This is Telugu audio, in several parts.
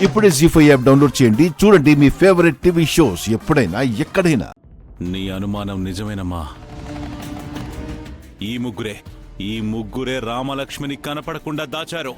ఇప్పుడే జీ5 యాప్ డౌన్లోడ్ చేయండి. చూడండి మీ ఫేవరెట్ టీవీ షోస్ ఎప్పుడైనా ఎక్కడైనా. నీ అనుమానం నిజమేనమ్మా. ఈ ముగ్గురే రామలక్ష్మిని కనపడకుండా దాచారు.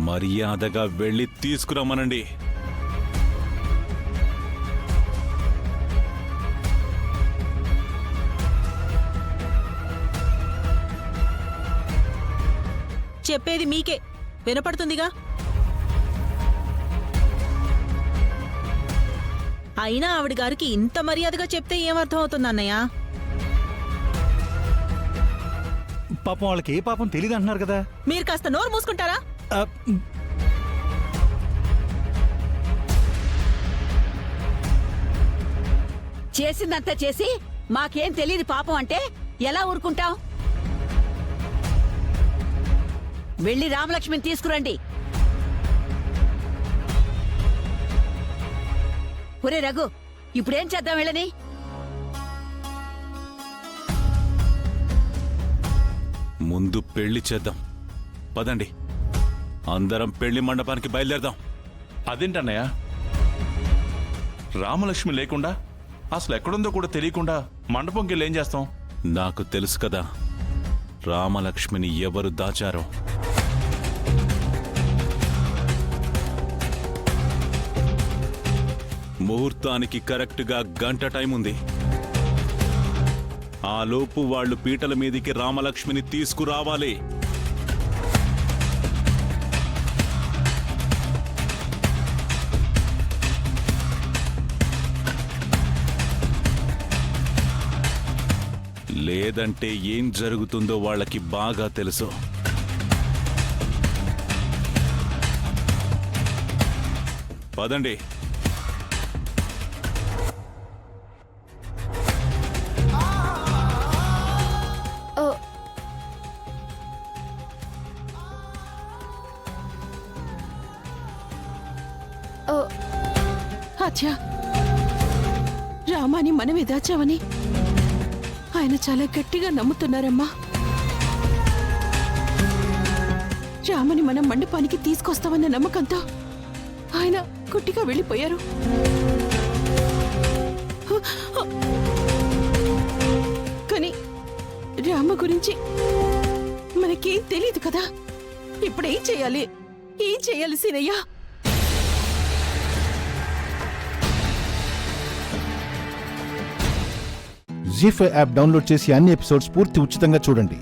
మర్యాదగా వెళ్ళి తీసుకురమ్మనండి. చెప్పేది మీకే వినపడుతుందిగా. అయినా ఆవిడ గారికి ఇంత మర్యాదగా చెప్తే ఏమర్థం అవుతుంది అన్నయ్య? పాపం వాళ్ళకి ఏ పాపం తెలియదు అంటున్నారు కదా. మీరు కాస్త నోరు మూసుకుంటారా? చేసిందంతా చేసి మాకేం తెలియదు పాపం అంటే ఎలా ఊరుకుంటాం? వెళ్ళి రామలక్ష్మిని తీసుకురండి. ఒరే రఘు, ఇప్పుడేం చేద్దాం వెళ్ళని? ముందు పెళ్లి చేద్దాం, పదండి. అందరం పెళ్లి మండపానికి బయలుదేరదాం. అదేంటన్నయ్య, రామలక్ష్మి లేకుండా అసలు ఎక్కడుందో కూడా తెలియకుండా మండపంకి వెళ్ళి ఏం చేస్తాం? నాకు తెలుసు కదా రామలక్ష్మిని ఎవరు దాచారో. ముహూర్తానికి కరెక్ట్గా గంట టైం ఉంది. ఆ లోపు వాళ్ళు పీటల మీదికి రామలక్ష్మిని తీసుకురావాలి. లేదంటే ఏం జరుగుతుందో వాళ్ళకి బాగా తెలుసు. పదండి. అచ్చా, రామాని మనమే దాచావని ఆయన చాలా గట్టిగా నమ్ముతున్నారమ్మా. రామని మనం మండపానికి తీసుకొస్తామన్న నమ్మకంతో ఆయన గుట్టిగా వెళ్ళిపోయారు. కానీ రామ గురించి మనకేం తెలియదు కదా. ఇప్పుడేం చేయాలి? ఏం చేయాలి సీనయ్యా? జీ5 యాప్ డౌన్లోడ్ చేసి అన్ని ఎపిసోడ్స్ పూర్తి ఉచితంగా చూడండి.